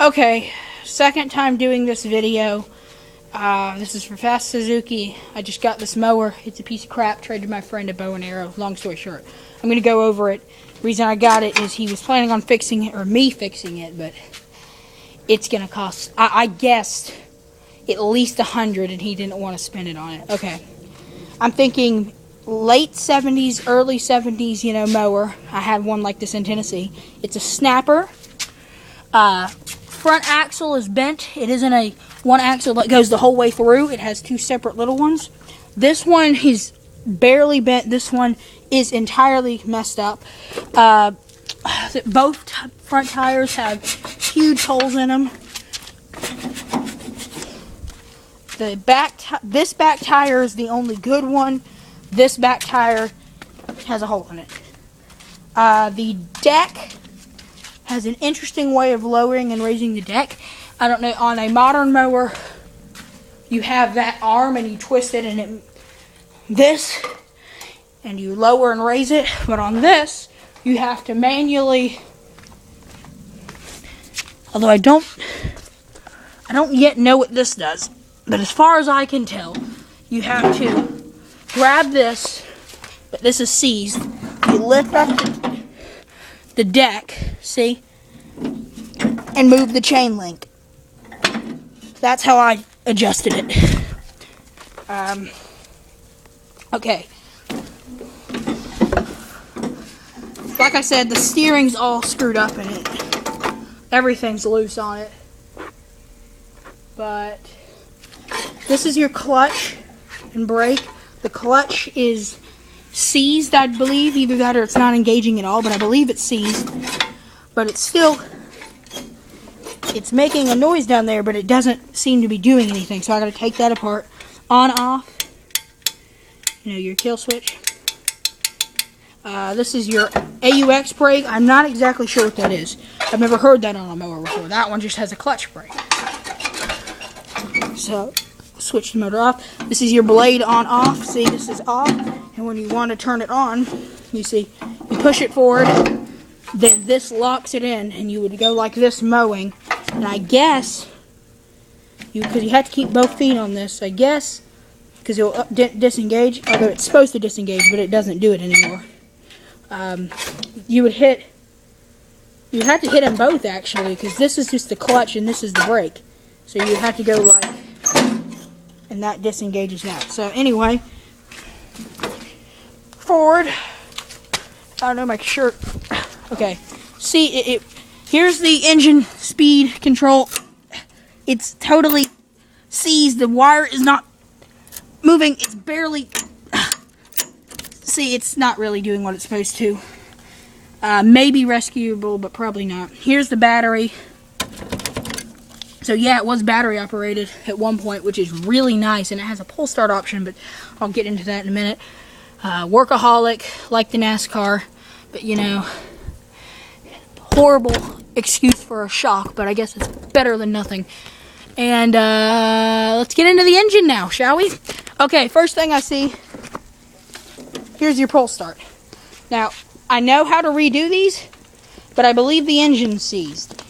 Okay, second time doing this video. This is for Fast Suzuki. I just got this mower. It's a piece of crap. Traded my friend a bow and arrow. Long story short, I'm going to go over it. The reason I got it is he was planning on fixing it, or me fixing it, but it's going to cost, I guessed, at least $100, and he didn't want to spend it on it. Okay, I'm thinking late 70s, early 70s, mower. I had one like this in Tennessee. It's a snapper. Front axle is bent. It isn't a one axle that goes the whole way through. It has two separate little ones. This one is barely bent. This one is entirely messed up. Both front tires have huge holes in them. This back tire is the only good one. This back tire has a hole in it. The deck has an interesting way of lowering and raising the deck. I don't know, on a modern mower, you have that arm and you twist it and and you lower and raise it. But on this, you have to manually, although I don't yet know what this does, but as far as I can tell, you have to grab this, but this is seized. You lift up the deck, see, and move the chain link. That's how I adjusted it. Okay. Like I said, the steering's all screwed up in it. Everything's loose on it. But this is your clutch and brake. The clutch is seized, I believe. Either that or it's not engaging at all, but I believe it's seized. But it's making a noise down there, but it doesn't seem to be doing anything. So I gotta take that apart. On, off. Your kill switch. This is your AUX brake. I'm not exactly sure what that is. I've never heard that on a mower before. That one just has a clutch brake. So, switch the motor off. This is your blade on, off. See, this is off. And when you want to turn it on, you see, you push it forward, then this locks it in, and you would go like this mowing. And I guess, because you have to keep both feet on this, I guess, because it'll disengage, although it's supposed to disengage, but it doesn't do it anymore. You have to hit them both, actually, because this is just the clutch and this is the brake. So you have to go like, and that disengages that. So anyway, forward. I don't know my shirt. Okay, see, here's the engine speed control. It's totally seized. The wire is not moving. It's barely, see, it's not really doing what it's supposed to. Maybe rescuable, but probably not. Here's the battery. So yeah, it was battery operated at one point, which is really nice, and it has a pull start option, but I'll get into that in a minute. Workaholic, like the NASCAR, but horrible excuse for a shock, but I guess it's better than nothing. And let's get into the engine now, shall we? Okay, first thing I see, here's your pull start. Now, I know how to redo these, but I believe the engine's seized.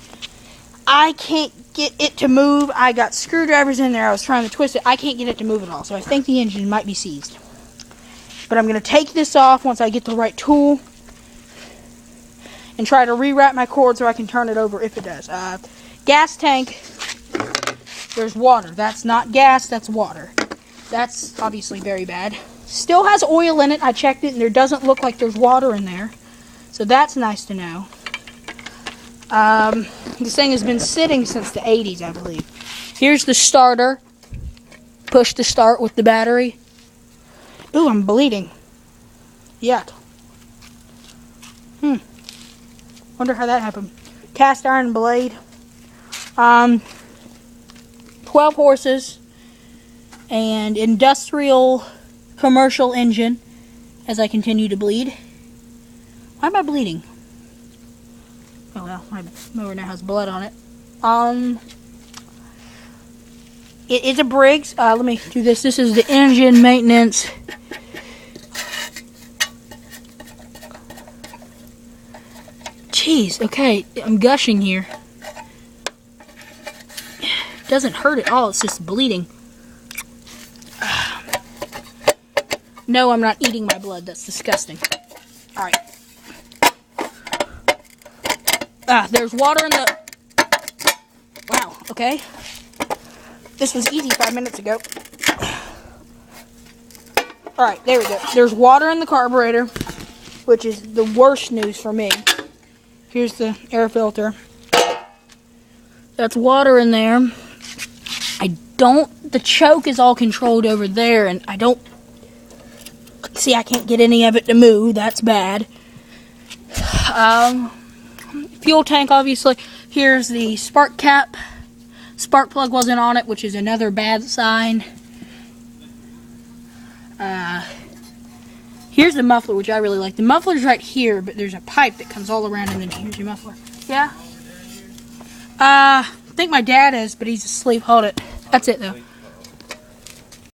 I can't get it to move. I got screwdrivers in there. I was trying to twist it. I can't get it to move at all, so I think the engine might be seized. But I'm going to take this off once I get the right tool and try to rewrap my cord so I can turn it over if it does. Gas tank, there's water. That's not gas, that's water. That's obviously very bad. Still has oil in it. I checked it and there doesn't look like there's water in there. So that's nice to know. This thing has been sitting since the 80s, I believe. Here's the starter. Push to start with the battery. Ooh, I'm bleeding. Yuck. Wonder how that happened. Cast iron blade. 12 horses. And industrial commercial engine as I continue to bleed. Why am I bleeding? Oh well, my mower now has blood on it. It is a Briggs. Let me do this. This is the engine maintenance. Jeez, okay, I'm gushing here. doesn't hurt at all. It's just bleeding. No, I'm not eating my blood. That's disgusting. All right. There's water in the... Wow, okay. This was easy 5 minutes ago. All right, there we go. There's water in the carburetor, which is the worst news for me. Here's the air filter. That's water in there. The choke is all controlled over there, and I can't get any of it to move. That's bad. Fuel tank, obviously. Here's the spark cap. Spark plug wasn't on it, which is another bad sign. Here's the muffler, which I really like. The muffler's right here, but there's a pipe that comes all around, and then here's your muffler. Yeah? I think my dad is, but he's asleep. Hold it. That's it, though.